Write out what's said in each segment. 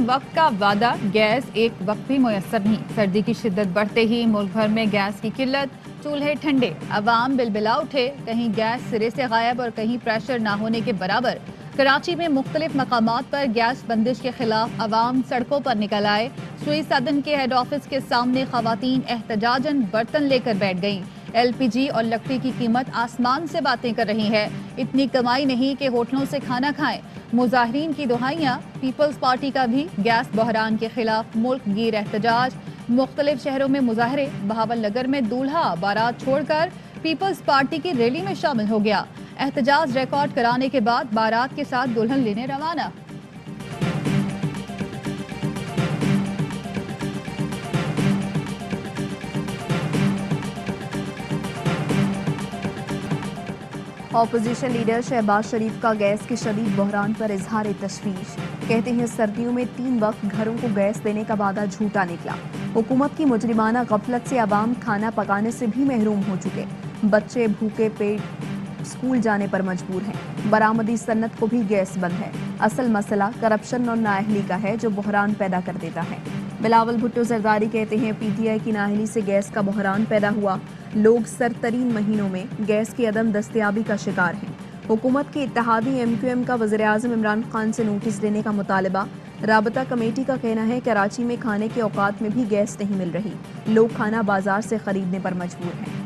वक्त का वादा गैस एक वक्त भी मुयस्सर नहीं। सर्दी की शिद्दत बढ़ते ही मुल्क भर में गैस की किल्लत, चूल्हे ठंडे, अवाम बिलबिला उठे। कहीं गैस सिरे से गायब और कहीं प्रेशर ना होने के बराबर। कराची में मुख्तलिफ मकामात पर गैस बंदिश के खिलाफ अवाम सड़कों पर निकल आए। सुई सदन के हेड ऑफिस के सामने खवातीन एहतजाजन बर्तन लेकर बैठ गईं। LPG और लकड़ी की कीमत आसमान से बातें कर रही है। इतनी कमाई नहीं कि होटलों से खाना खाएं। मुजाहिरीन की दुहाइयां। पीपल्स पार्टी का भी गैस बहरान के खिलाफ मुल्क गिर एहतजाज। मुख्तलिफ शहरों में मुजाहरे। बहावल नगर में दूल्हा बारात छोड़कर पीपल्स पार्टी की रैली में शामिल हो गया। एहतजाज रिकॉर्ड कराने के बाद बारात के साथ दुल्हन लेने रवाना। अपोजिशन लीडर शहबाज शरीफ का गैस के शदीद बहरान पर इजहार तशवीश। कहते हैं सर्दियों में 3 वक्त घरों को गैस देने का वादा झूठा निकला। हुकूमत की मुजरिमाना गफलत से आवाम खाना पकाने से भी महरूम हो चुके। बच्चे भूखे पेट स्कूल जाने पर मजबूर हैं। बरामदी सन्नत को भी गैस बंद है। असल मसला करप्शन और नाअहली का है जो बहरान पैदा कर देता है। बिलावल भुट्टो जरदारी कहते हैं PTI की नाअहली से गैस का बहरान पैदा हुआ। लोग सरतरीन महीनों में गैस की अदम दस्तयाबी का शिकार हैं। हुकूमत की इत्तेहादी MQM का वज़ीर आज़म इमरान खान से नोटिस देने का मुतालबा। राबता कमेटी का कहना है कराची में खाने के औकात में भी गैस नहीं मिल रही। लोग खाना बाजार से खरीदने पर मजबूर हैं।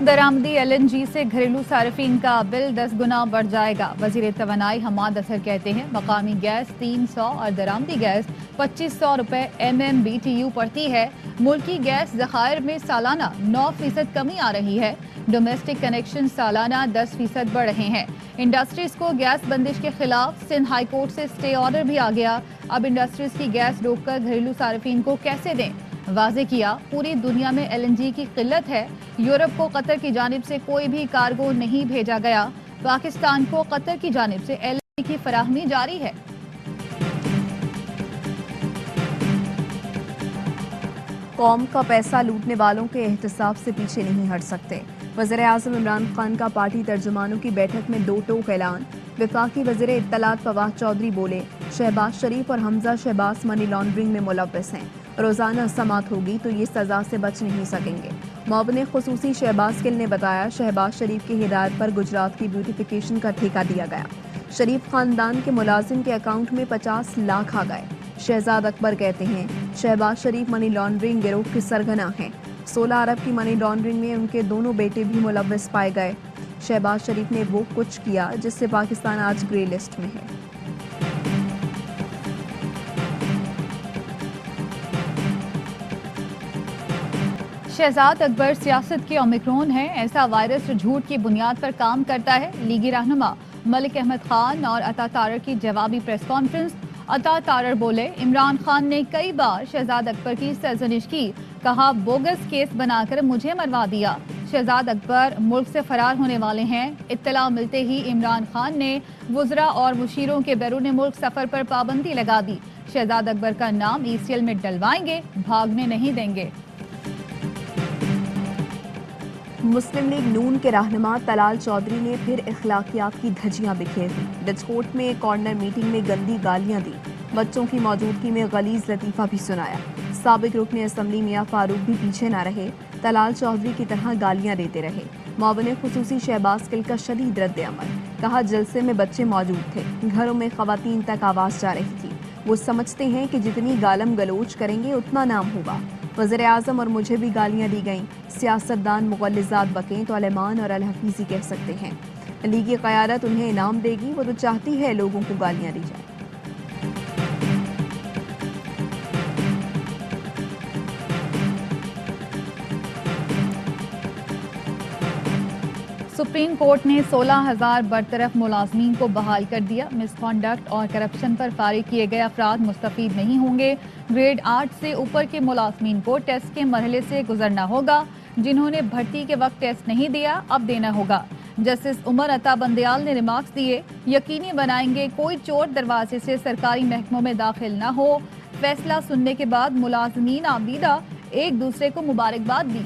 दरामदी LNG से घरेलू सार्फिन का बिल 10 गुना बढ़ जाएगा। वजीर तवानाई हमाद असर कहते हैं मकामी गैस 300 और दरामदी गैस 2500 रुपए MMBTU पड़ती है। मुल्की गैस ज़खायर में सालाना 9% कमी आ रही है। डोमेस्टिक कनेक्शन सालाना 10% बढ़ रहे हैं। इंडस्ट्रीज को गैस बंदिश के खिलाफ सिंध हाई कोर्ट से स्टे ऑर्डर भी आ गया। अब इंडस्ट्रीज की गैस रोककर घरेलू सार्फिन को कैसे दें, वाज़े किया। पूरी दुनिया में LNG की किल्लत है। यूरोप को कतर की जानिब से कोई भी कार्गो नहीं भेजा गया। पाकिस्तान को कतर की जानिब से LNG की फराहमी जारी है। कौम का पैसा लूटने वालों के एहतसाब से पीछे नहीं हट सकते। वज़ीर आज़म इमरान खान का पार्टी तर्जुमानों की बैठक में 2 टोक ऐलान। वफाकी वज़ीर इत्तलात फवाद चौधरी बोले शहबाज शरीफ और हमजा शहबाज मनी लॉन्ड्रिंग में मुलव्वस हैं। रोज़ाना समात होगी तो ये सज़ा से बच नहीं सकेंगे। मुअव्विन खुसूसी शहबाज गिल ने बताया शहबाज शरीफ की हिदायत पर गुजरात की ब्यूटिफिकेशन का ठेका दिया गया। शरीफ खानदान के मुलाजिम के अकाउंट में 50 लाख आ गए। शहजाद अकबर कहते हैं शहबाज शरीफ मनी लॉन्ड्रिंग गिरोह के सरगना हैं। 16 अरब की मनी लॉन्ड्रिंग में उनके दोनों बेटे भी मुलव्वस पाए गए। शहबाज शरीफ ने वो कुछ किया जिससे पाकिस्तान आज ग्रे लिस्ट में है। शहजाद अकबर सियासत के ओमिक्रॉन है। ऐसा वायरस जो झूठ की बुनियाद पर काम करता है। लीगी रहनुमा मलिक अहमद खान और अता तारर की जवाबी प्रेस कॉन्फ्रेंस। अता तारर बोले इमरान खान ने कई बार शहजाद अकबर की सरजनिश की। कहा बोगस केस बनाकर मुझे मरवा दिया। शहजाद अकबर मुल्क से फरार होने वाले हैं। इत्तला मिलते ही इमरान खान ने वुज़रा और मुशीरों के बैरून मुल्क सफर पर पाबंदी लगा दी। शहजाद अकबर का नाम ECL में डलवाएंगे, भागने नहीं देंगे। मुस्लिम लीग नून के रहनुमा तलाल चौधरी ने फिर इखलाकियात की धज्जियां बिखेर दी। डचकोट में कॉर्नर मीटिंग में गंदी गालियां दी। बच्चों की मौजूदगी में गलीज लतीफ़ा भी सुनाया। साबिक रुकन असम्बली मियां फारूक भी पीछे न रहे। तलाल चौधरी की तरह गालियां देते रहे। मुअव्विन खुसूसी शहबाज गिल का शदीद रद्द अमल। कहा जलसे में बच्चे मौजूद थे। घरों में खवातीन तक आवाज़ जा रही थी। वो समझते हैं कि जितनी गालम गलोच करेंगे उतना नाम होगा। वज़ीर आज़म और मुझे भी गालियां दी गईं। सियासतदान मुगल्लिज़ात बकें तो अलमान और अलहफीज़ी कह सकते हैं। लीगी क़यादत उन्हें इनाम देगी। वो तो चाहती है लोगों को गालियां दी जाए। सुप्रीम कोर्ट ने 16,000 बरतरफ मुलाजमीन को बहाल कर दिया। मिसकॉन्डक्ट और करप्शन पर फारिग किए गए अफराद मुस्तफीद नहीं होंगे। ग्रेड 8 से ऊपर के मुलाजमीन को टेस्ट के मरहले से गुजरना होगा। जिन्होंने भर्ती के वक्त टेस्ट नहीं दिया अब देना होगा। जस्टिस उमर अता बंदयाल ने रिमार्क्स दिए यकीनी बनाएंगे कोई चोर दरवाजे से सरकारी महकमों में दाखिल न हो। फैसला सुनने के बाद मुलाजमीन आबीदा एक दूसरे को मुबारकबाद दी।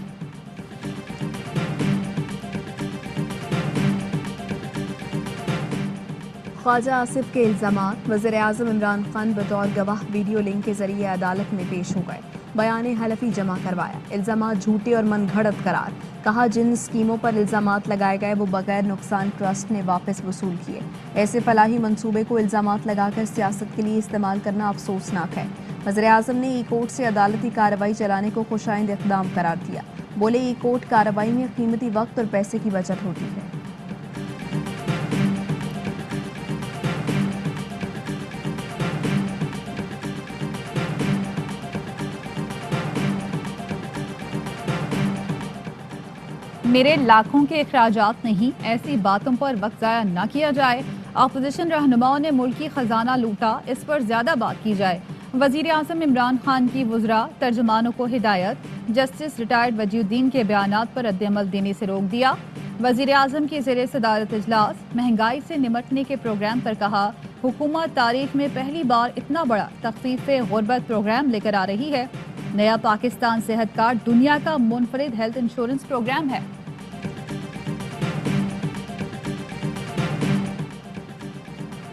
ख्वाजा आसिफ के इल्जामात, वज़ीर आज़म इमरान खान बतौर गवाह वीडियो लिंक के जरिए अदालत में पेश हो गए, बयान हलफी जमा करवाया, इल्जामात झूठे और मनगढ़ंत करार, कहा जिन स्कीमों पर इल्जामात लगाए गए वो बगैर नुकसान ट्रस्ट ने वापस वसूल किए। ऐसे फलाही मंसूबे को इल्जामात लगाकर सियासत के लिए इस्तेमाल करना अफसोसनाक है। वज़ीर आज़म ने ई कोर्ट से अदालती कार्रवाई चलाने को खुशाइंद इक़दाम करार दिया। बोले ई कोर्ट कार्रवाई में कीमती वक्त और पैसे की बचत होती है। मेरे लाखों के अखराजात नहीं, ऐसी बातों पर वक्त ज़ाया न किया जाए। अपोजिशन रहनुमाओं ने मुल्की खजाना लूटा, इस पर ज्यादा बात की जाए। वजीर आज़म इमरान खान की वज़रा तर्जमानों को हिदायत, जस्टिस रिटायर्ड वजीउद्दीन के बयानात पर रद्द-ए-अमल देने से रोक दिया। वजीर आज़म की ज़ेरे सदारत इजलास, महंगाई से निमटने के प्रोग्राम पर कहा, हुकूमत तारीख में पहली बार इतना बड़ा तख़फीफ़े गुर्बत प्रोग्राम लेकर आ रही है। नया पाकिस्तान सेहत कार्ड दुनिया का मुनफरिद हेल्थ इंश्योरेंस प्रोग्राम है।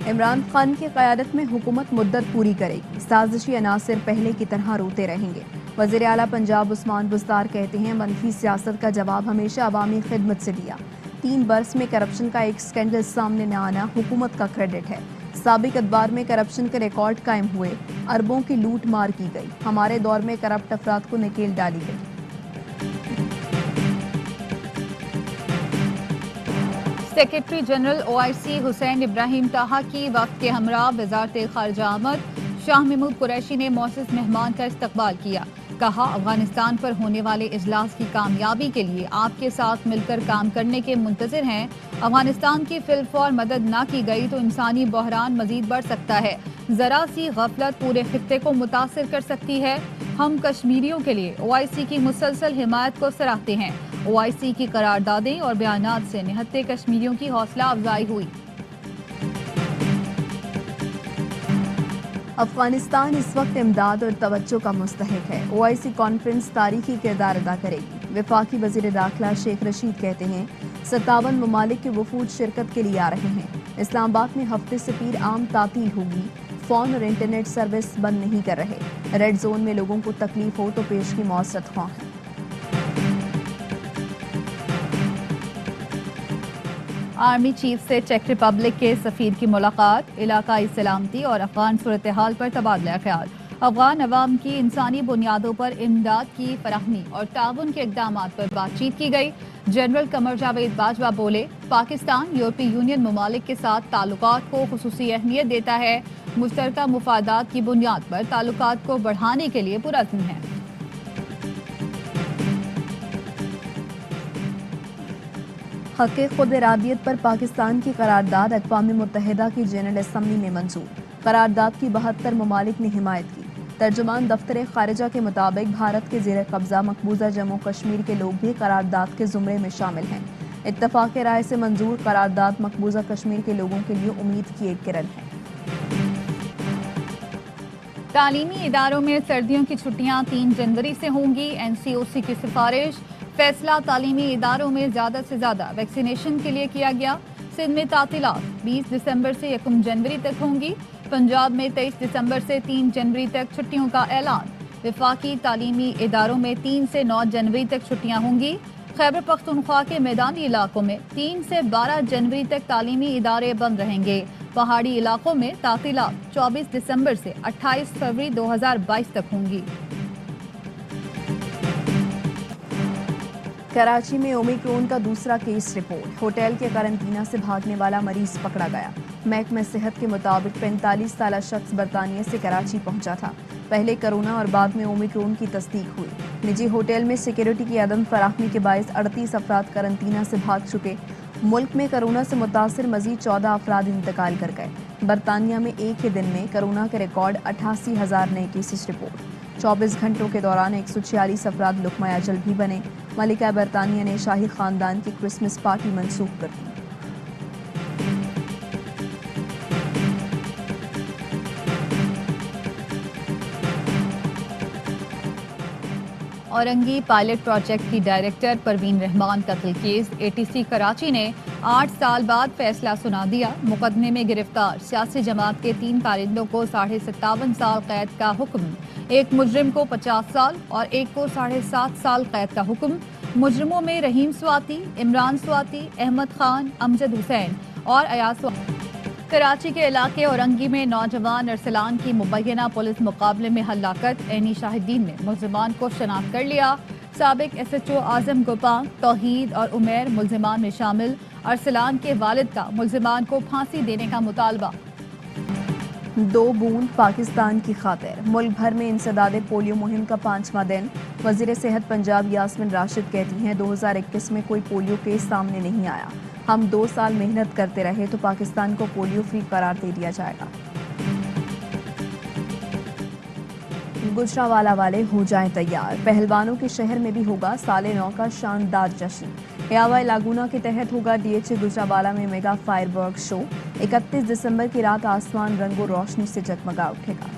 इमरान खान की क़यादत में हुकूमत मुद्दत पूरी करेगी, साजिशी अनासिर पहले की तरह रोते रहेंगे। वज़ीर आला पंजाब उस्मान बुज़दार कहते हैं, मनफी सियासत का जवाब हमेशा अवामी खिदमत से दिया। 3 बरस में करप्शन का एक स्कैंडल सामने न आना हुकूमत का क्रेडिट है। साबिक अदवार में करप्शन के रिकॉर्ड कायम हुए, अरबों की लूट मार की गई। हमारे दौर में करप्ट अफराद को नकेल डाली गई। Secretary general OIC Hussain Ibrahim ताहा की वक्त के हमरा वज़ारत ख़ारिजा आमद, शाह महमूद कुरैशी ने मौसूस मेहमान का इस्तकबाल किया। कहा, अफगानिस्तान पर होने वाले इजलास की कामयाबी के लिए आपके साथ मिलकर काम करने के मुंतज़िर हैं। अफगानिस्तान की फिलफौर मदद ना की गई तो इंसानी बहरान मजीद बढ़ सकता है। जरा सी गफलत पूरे खित्ते को मुतासिर कर सकती है। हम कश्मीरियों के लिए OIC की मुसलसल हिमायत को सराहते हैं। OIC की करारदादें और बयानात से निहत्ते कश्मीरियों की हौसला अफजाई हुई। अफगानिस्तान इस वक्त इमदाद और तवज्जो का मुस्तहिक है। OIC कॉन्फ्रेंस तारीखी किरदार अदा करेगी। वफाकी वज़ीर दाखिला शेख रशीद कहते हैं, 57 ममालिक के वफूद शिरकत के लिए आ रहे हैं। इस्लामाबाद में हफ्ते से पीर आम तातील होगी। फ़ोन और इंटरनेट सर्विस बंद नहीं कर रहे। रेड जोन में लोगों को तकलीफ हो तो पेश की मौसरत ख्वाह है। आर्मी चीफ से चेक रिपब्लिक के सफीर की मुलाकात, इलाकाई सलामती और अफगान सूरत हाल पर तबादला ख्याल। अफगान अवाम की इंसानी बुनियादों पर इमदाद की फराहमी और ताउन के इक़दामात पर बातचीत की गई। जनरल कमर जावेद बाजवा बोले, पाकिस्तान यूरोपीय यूनियन ममालिक के साथ ताल्लुकात को खुसूसी अहमियत देता है। मुश्तरका मुफादात की बुनियाद पर ताल्लुकात को बढ़ाने के लिए पुरअज़्म है। हक़ खुद इरादियत पर पाकिस्तान की करारदाद अक़वाम मुत्तहिदा की जनरल असम्बली में मंजूर। करारदाद की 72 ममालिक ने हिमायत की। तर्जुमान दफ्तर खारिजा के मुताबिक भारत के ज़ेर कब्ज़ा मकबूजा जम्मू कश्मीर के लोग भी करारदाद के ज़ुमरे में शामिल हैं। इत्तफ़ाक़ राय से मंजूर करारदाद मकबूजा कश्मीर के लोगों के लिए उम्मीद की एक किरण है। तालीमी इदारों में सर्दियों की छुट्टियां 3 जनवरी से होंगी। NCOC की सिफारिश, फैसला तालीमी इदारों में ज़्यादा से ज़्यादा वैक्सीनेशन के लिए किया गया। सिंध में तातीलात 20 दिसंबर से 1 जनवरी तक होंगी। पंजाब में 23 दिसंबर से 3 जनवरी तक छुट्टियों का ऐलान। वफाकी तालीमी इदारों में 3 से 9 जनवरी तक छुट्टियां होंगी। खैबर पख्तूनख्वा के मैदानी इलाकों में 3 से 12 जनवरी तक तालीमी इदारे बंद रहेंगे। पहाड़ी इलाकों में तातीलात 24 दिसंबर से 28 फरवरी 2022 तक होंगी। कराची में ओमिक्रॉन का दूसरा केस रिपोर्ट, होटल के करंटीना से भागने वाला मरीज पकड़ा गया। महकमा सेहत के मुताबिक 45 साला शख्स बरतानिया से कराची पहुंचा था। पहले कोरोना और बाद में ओमिक्रॉन की तस्दीक हुई। निजी होटल में सिक्योरिटी की अदम फराहमी के बायस 38 अफराद करंटीना से भाग चुके। मुल्क में कोरोना से मुतासर मजीद 14 अफराद इंतकाल कर गए। बरतानिया में एक ही दिन में कोरोना के रिकॉर्ड 88,000 नए केसेस रिपोर्ट। 24 घंटों के दौरान 146 अफराद लुक़मा अजल भी बने। मलिका बरतानिया ने शाही खानदान की क्रिसमस पार्टी मंसूख कर दी। औरंगी पायलट प्रोजेक्ट की डायरेक्टर परवीन रहमान कत्ल केस ATC कराची ने 8 साल बाद फैसला सुना दिया। मुकदमे में गिरफ्तार सियासी जमात के 3 कारिंदों को 57.5 साल कैद का हुक्म, एक मुजरिम को 50 साल और एक को 7.5 साल कैद का हुक्म। मुजरिमों में रहीम स्वाति, इमरान स्वाति, अहमद खान, अमजद हुसैन और अयाज स्वाति। कराची के इलाके औरंगी में नौजवान अरसलान की मुबैना पुलिस मुकाबले में हलाकत। ऐनी शाहिदीन ने मुल्जिमान को शनाख्त कर लिया। साबिक SHO आजम गोपांग, तौहीद और उमैर मुल्जिमान में शामिल। अरसलान के वालिद का मुल्जिमान को फांसी देने का मुतालबा। 2 बूंद पाकिस्तान की खातिर। मुल्क भर में इंसदादे पोलियो मुहिम का 5वां दिन। वजीर सेहत पंजाब यास्मिन राशिद कहती हैं 2021 में कोई पोलियो केस सामने नहीं आया। हम 2 साल मेहनत करते रहे तो पाकिस्तान को पोलियो फ्री करार दे दिया जाएगा। गुजरांवाला वाले हो जाएं तैयार। पहलवानों के शहर में भी होगा साले 9 का शानदार जश्न। यावाई लागूना के तहत होगा DHA गुजरांवाला में मेगा फायरवर्क शो। 31 दिसंबर की रात आसमान रंगों रोशनी से जगमगा उठेगा।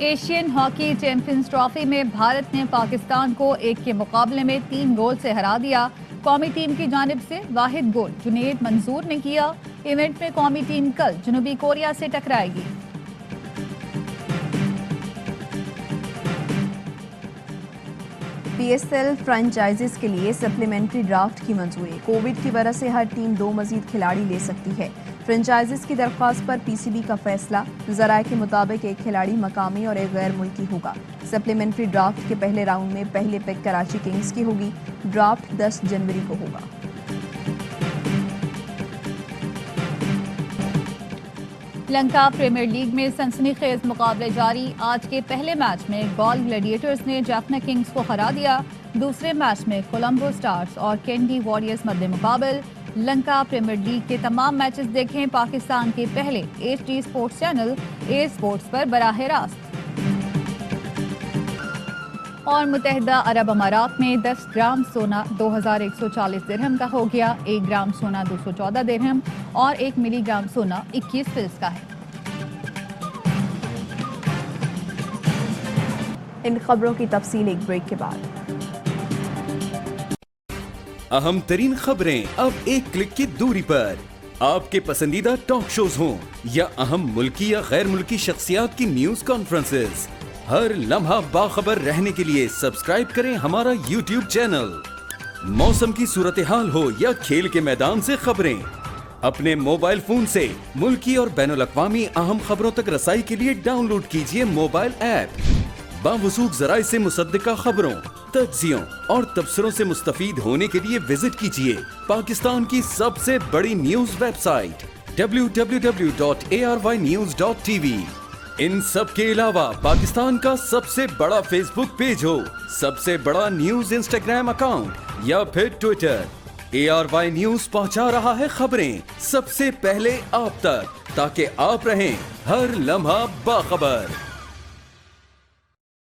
एशियन हॉकी चैंपियंस ट्रॉफी में भारत ने पाकिस्तान को 1 के मुकाबले में 3 गोल से हरा दिया। कौमी टीम की जानिब से वाहिद गोल जुनेद मंसूर ने किया। इवेंट में कौमी टीम कल जनूबी कोरिया से टकराएगी। PSL फ्रेंचाइजीज के लिए सप्लीमेंट्री ड्राफ्ट की मंजूरी। कोविड की वजह से हर टीम 2 मजीद खिलाड़ी ले सकती है। फ्रेंचाइजीज की दरख्वास्त पर PCB का फैसला। ज़राए के मुताबिक एक खिलाड़ी मकामी और एक गैर मुल्की होगा। सप्लीमेंट्री ड्राफ्ट के पहले राउंड में पहले पिक कराची किंग्स की होगी। ड्राफ्ट 10 जनवरी को होगा। लंका प्रीमियर लीग में सनसनीखेज मुकाबले जारी। आज के पहले मैच में गॉल ग्लैडिएटर्स ने जाफना किंग्स को हरा दिया। दूसरे मैच में कोलंबो स्टार्स और कैंडी वॉरियर्स मद्दे मुकाबल। लंका प्रीमियर लीग के तमाम मैचेस देखें पाकिस्तान के पहले HD sports channel A sports पर बराह रास्त। और मुत्तहिदा अरब अमारात में 10 ग्राम सोना 2140 दिरहम का हो गया। 1 ग्राम सोना 214 दिरहम और 1 मिलीग्राम सोना 21 फिल्स का है। इन खबरों की तफसील एक ब्रेक के बाद। अहम तरीन खबरें अब एक क्लिक की दूरी पर। आपके पसंदीदा टॉक शोज हों या अहम मुल्की या गैर मुल्की शख्सियात की न्यूज कॉन्फ्रेंसेस, हर लम्हा बाखबर रहने के लिए सब्सक्राइब करें हमारा YouTube चैनल। मौसम की सूरत हाल हो या खेल के मैदान से खबरें, अपने मोबाइल फोन से मुल्की और बैनुल-अक़वामी अहम खबरों तक रसाई के लिए डाउनलोड कीजिए मोबाइल ऐप। बावसूख ज़राए से मुसद्दिका खबरों, तज्ज़ियों और तबसरों से मुस्तफीद होने के लिए विजिट कीजिए पाकिस्तान की सबसे बड़ी न्यूज वेबसाइट www.arYnews.tv। इन सब के अलावा पाकिस्तान का सबसे बड़ा फेसबुक पेज हो, सबसे बड़ा न्यूज इंस्टाग्राम अकाउंट या फिर ट्विटर, ARY न्यूज पहुंचा रहा है खबरें सबसे पहले आप तक, ताकि आप रहें हर लम्हा बाखबर।